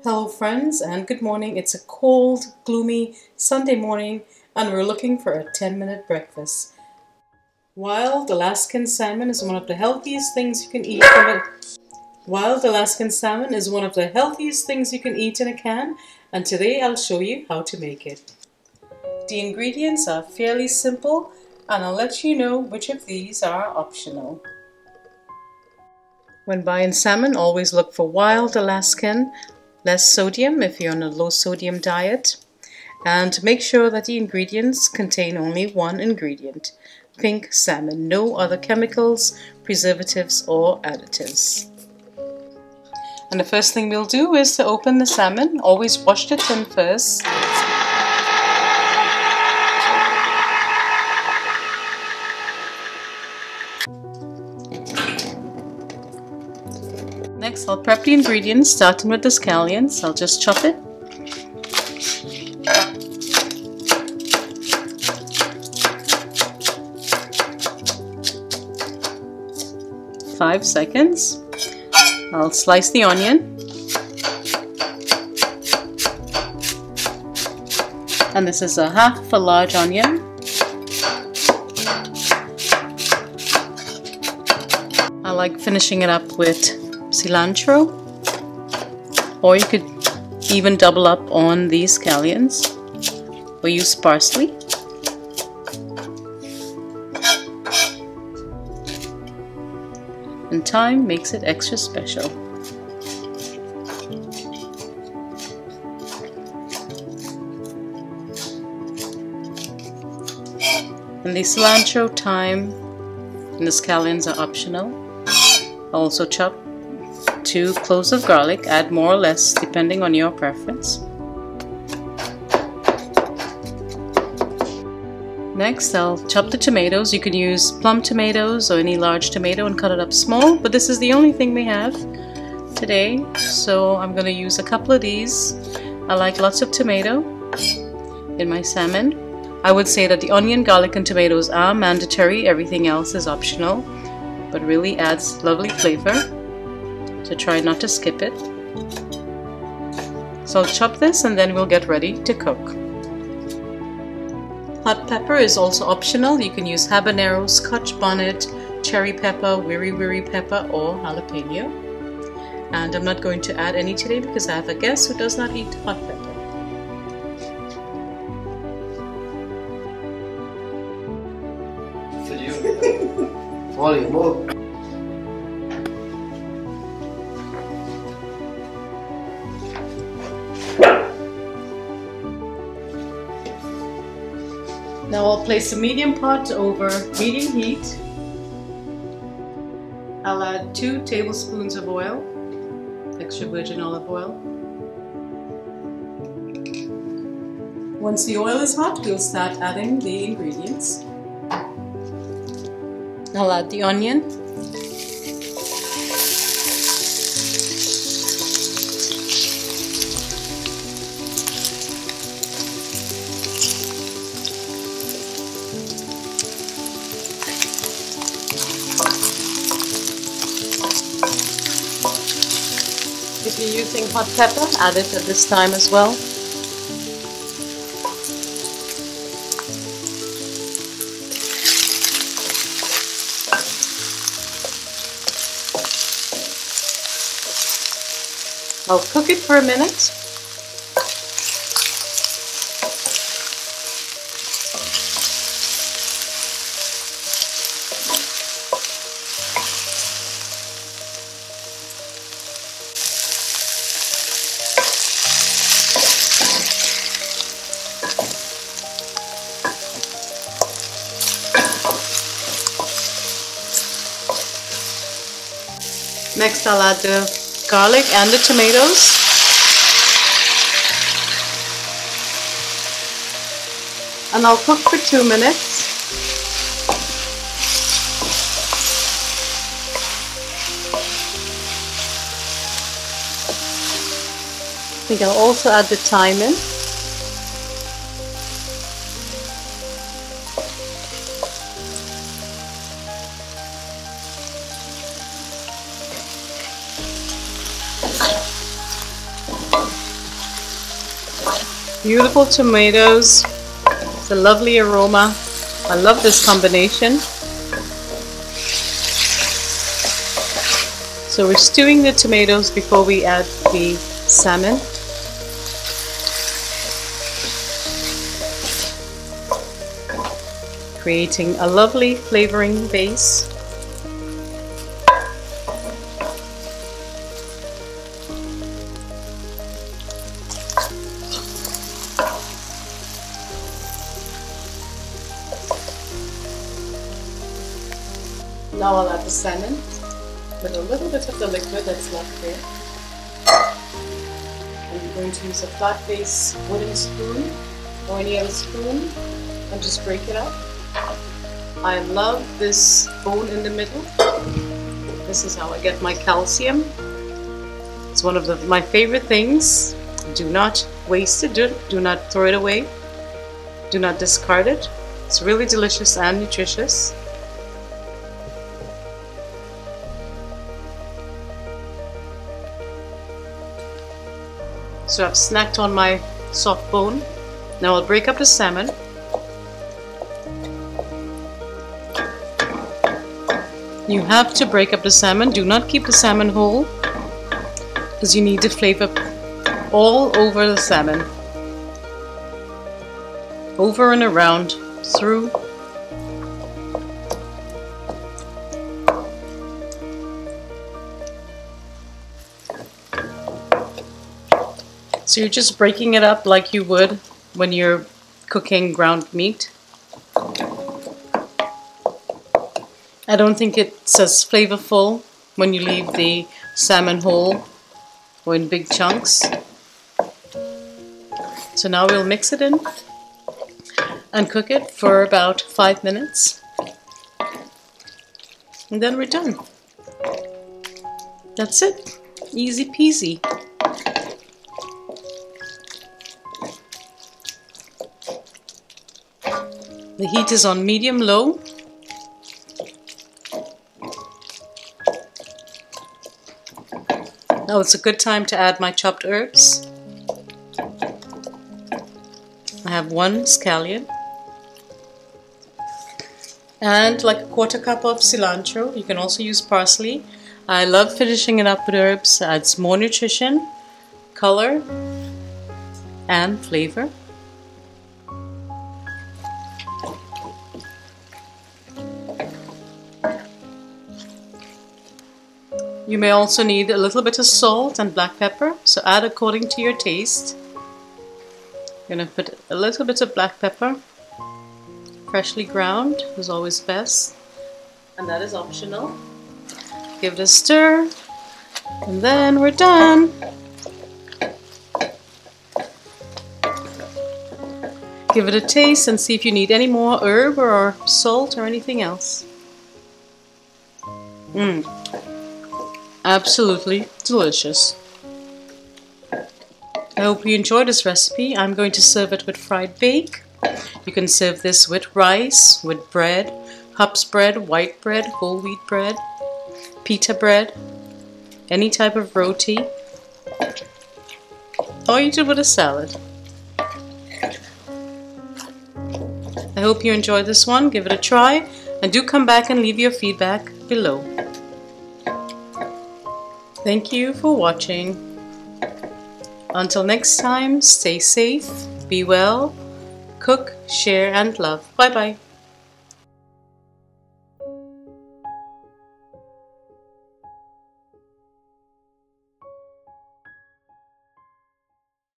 Hello friends and good morning. It's a cold, gloomy Sunday morning and we're looking for a 10-minute breakfast. Wild Alaskan salmon is one of the healthiest things you can eat in a can, and today I'll show you how to make it. The ingredients are fairly simple and I'll let you know which of these are optional. When buying salmon, always look for wild Alaskan, less sodium if you're on a low sodium diet, and make sure that the ingredients contain only one ingredient, pink salmon, no other chemicals, preservatives or additives. And the first thing we'll do is to open the salmon. Always wash the tin first. Next, I'll prep the ingredients, starting with the scallions. I'll just chop it. Five seconds. I'll slice the onion. And this is a half a large onion. I like finishing it up with cilantro, or you could even double up on these scallions or use parsley. And thyme makes it extra special. And the cilantro, thyme, and the scallions are optional. I'll also chop 2 cloves of garlic, add more or less depending on your preference. Next, I'll chop the tomatoes. You can use plum tomatoes or any large tomato and cut it up small, but this is the only thing we have today, so I'm going to use a couple of these. I like lots of tomato in my salmon. I would say that the onion, garlic and tomatoes are mandatory, everything else is optional, but really adds lovely flavor, so try not to skip it. So I'll chop this and then we'll get ready to cook. Hot pepper is also optional. You can use habanero, scotch bonnet, cherry pepper, wiri pepper or jalapeno. And I'm not going to add any today because I have a guest who does not eat hot pepper. Now I'll place a medium pot over medium heat. I'll add 2 tablespoons of oil, extra virgin olive oil. Once the oil is hot, we'll start adding the ingredients. I'll add the onion. If you're using hot pepper, add it at this time as well. I'll cook it for a minute. Next, I'll add the garlic and the tomatoes. And I'll cook for 2 minutes. I think I'll also add the thyme in. Beautiful tomatoes. It's a lovely aroma. I love this combination. So we're stewing the tomatoes before we add the salmon. Creating a lovely flavoring base. Now I'll add the salmon with a little bit of the liquid that's left there. I'm going to use a flat base wooden spoon or any other spoon and just break it up. I love this bone in the middle. This is how I get my calcium. It's one of my favorite things. Do not waste it. Do not throw it away. Do not discard it. It's really delicious and nutritious. So I've snacked on my soft bone. Now I'll break up the salmon. You have to break up the salmon. Do not keep the salmon whole, because you need the flavor all over the salmon. Over and around, through. So you're just breaking it up like you would when you're cooking ground meat. I don't think it's as flavorful when you leave the salmon whole or in big chunks. So now we'll mix it in and cook it for about 5 minutes. And then we're done. That's it. Easy peasy. The heat is on medium-low. Now it's a good time to add my chopped herbs. I have 1 scallion and like a 1/4 cup of cilantro. You can also use parsley. I love finishing it up with herbs. It adds more nutrition, color, and flavor. You may also need a little bit of salt and black pepper, so add according to your taste. I'm going to put a little bit of black pepper, freshly ground is always best, and that is optional. Give it a stir, and then we're done. Give it a taste and see if you need any more herb or salt or anything else. Absolutely delicious. I hope you enjoyed this recipe. I'm going to serve it with fried bake. You can serve this with rice, with bread, Hubs bread, white bread, whole wheat bread, pita bread, any type of roti, or eat it with a salad. I hope you enjoyed this one. Give it a try and do come back and leave your feedback below. Thank you for watching. Until next time, stay safe, be well, cook, share, and love. Bye bye.